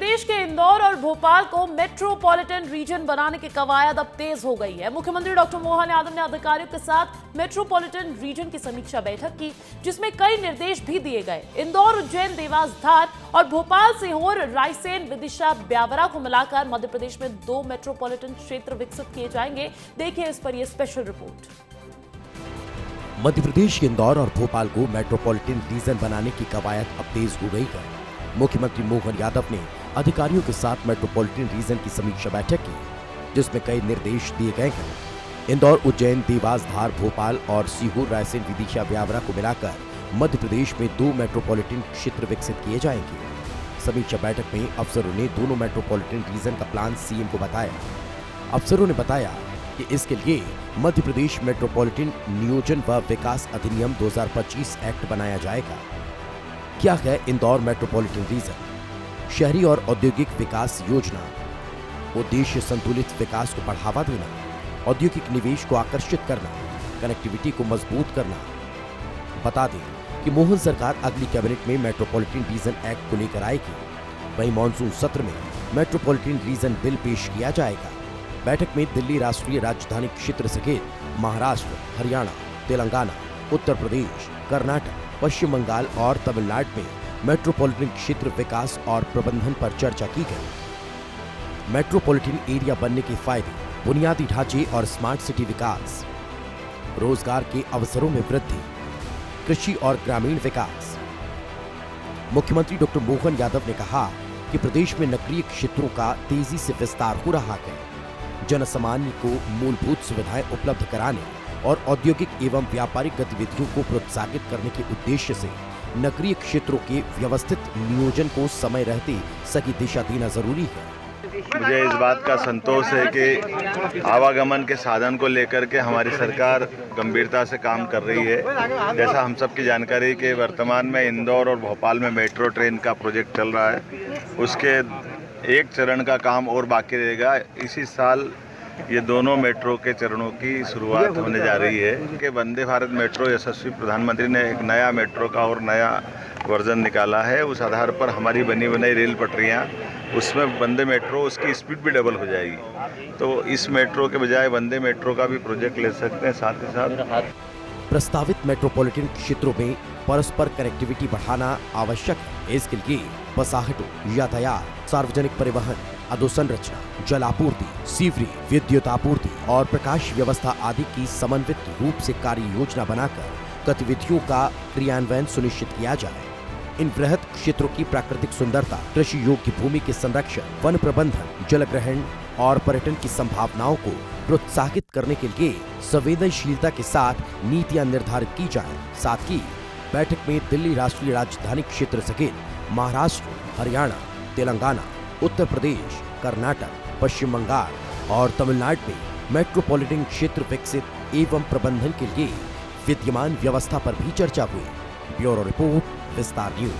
प्रदेश के इंदौर और भोपाल को मेट्रोपॉलिटन रीजन बनाने की कवायद अब तेज हो गई है। मुख्यमंत्री डॉक्टर मोहन यादव ने अधिकारियों के साथ मेट्रोपॉलिटन रीजन की समीक्षा बैठक की, जिसमें कई निर्देश भी दिए गए। इंदौर, उज्जैन, देवास, धार और भोपाल, सीहोर, रायसेन, विदिशा, ब्यावरा को मिलाकर मध्य प्रदेश में 2 मेट्रोपॉलिटन क्षेत्र विकसित किए जाएंगे। देखिए इस पर यह स्पेशल रिपोर्ट। मध्य प्रदेश के इंदौर और भोपाल को मेट्रोपॉलिटन रीजन बनाने की कवायद अब तेज हो गई है। मुख्यमंत्री मोहन यादव ने अधिकारियों के साथ मेट्रोपॉलिटन रीजन की समीक्षा बैठक की, जिसमें कई निर्देश दिए गए हैं। इंदौर, उज्जैन, देवास, धार, भोपाल और सीहोर, रायसेन, विदिशा, ब्यावरा को मिलाकर मध्य प्रदेश में 2 मेट्रोपॉलिटन क्षेत्र विकसित किए जाएंगे। समीक्षा बैठक में अफसरों ने दोनों मेट्रोपॉलिटन रीजन का प्लान सीएम को बताया। अफसरों ने बताया कि इसके लिए मध्य प्रदेश मेट्रोपॉलिटन नियोजन व विकास अधिनियम 2025 एक्ट बनाया जाएगा। क्या है इंदौर मेट्रोपॉलिटन रीजन? शहरी और औद्योगिक विकास योजना। उद्देश्य संतुलित विकास को बढ़ावा देना, औद्योगिक निवेश को आकर्षित करना, कनेक्टिविटी को मजबूत करना। बता दें कि मोहन सरकार अगली कैबिनेट में मेट्रोपॉलिटन रीजन एक्ट को लेकर आएगी। वहीं मॉनसून सत्र में मेट्रोपॉलिटन रीजन बिल पेश किया जाएगा। बैठक में दिल्ली राष्ट्रीय राजधानी क्षेत्र सहित महाराष्ट्र, हरियाणा, तेलंगाना, उत्तर प्रदेश, कर्नाटक, पश्चिम बंगाल और तमिलनाडु में मेट्रोपॉलिटन क्षेत्र विकास और प्रबंधन पर चर्चा की गई। मेट्रोपॉलिटन एरिया बनने के फायदे, बुनियादी ढांचे और स्मार्ट सिटी विकास, रोजगार के अवसरों में वृद्धि, कृषि और ग्रामीण विकास। मुख्यमंत्री डॉक्टर मोहन यादव ने कहा कि प्रदेश में नगरीय क्षेत्रों का तेजी से विस्तार हो रहा है। जनसामान्य को मूलभूत सुविधाएं उपलब्ध कराने और औद्योगिक एवं व्यापारिक गतिविधियों को प्रोत्साहित करने के उद्देश्य से नगरीय क्षेत्रों के व्यवस्थित नियोजन को समय रहते सही दिशा देना जरूरी है। मुझे इस बात का संतोष है कि आवागमन के साधन को लेकर के हमारी सरकार गंभीरता से काम कर रही है। जैसा हम सबकी जानकारी कि वर्तमान में इंदौर और भोपाल में मेट्रो ट्रेन का प्रोजेक्ट चल रहा है। उसके एक चरण का काम और बाकी रहेगा। इसी साल ये दोनों मेट्रो के चरणों की शुरुआत होने जा रही है कि वंदे भारत मेट्रो यशस्वी प्रधानमंत्री ने एक नया मेट्रो का और नया वर्जन निकाला है। उस आधार पर हमारी बनी बनाई रेल पटरियाँ, उसमें वंदे मेट्रो, उसकी स्पीड भी डबल हो जाएगी। तो इस मेट्रो के बजाय वंदे मेट्रो का भी प्रोजेक्ट ले सकते हैं। साथ ही साथ प्रस्तावित मेट्रोपॉलिटन क्षेत्रों में परस्पर कनेक्टिविटी बढ़ाना आवश्यक है। इसके लिए बसाहटों, यातायात, सार्वजनिक परिवहन, अधोसंरचना, जल आपूर्ति, सीवरेज, विद्युत आपूर्ति और प्रकाश व्यवस्था आदि की समन्वित रूप से कार्य योजना बनाकर गतिविधियों का क्रियान्वयन सुनिश्चित किया जाए। इन वृहद क्षेत्रों की प्राकृतिक सुंदरता, कृषि योग्य भूमि के संरक्षण, वन प्रबंधन, जल ग्रहण और पर्यटन की संभावनाओं को प्रोत्साहित करने के लिए संवेदनशीलता के साथ नीतियां निर्धारित की जाएं। साथ ही बैठक में दिल्ली राष्ट्रीय राजधानी क्षेत्र सहित महाराष्ट्र, हरियाणा, तेलंगाना, उत्तर प्रदेश, कर्नाटक, पश्चिम बंगाल और तमिलनाडु में मेट्रोपॉलिटन क्षेत्र विकसित एवं प्रबंधन के लिए विद्यमान व्यवस्था पर भी चर्चा हुई। ब्यूरो रिपोर्ट, विस्तार न्यूज।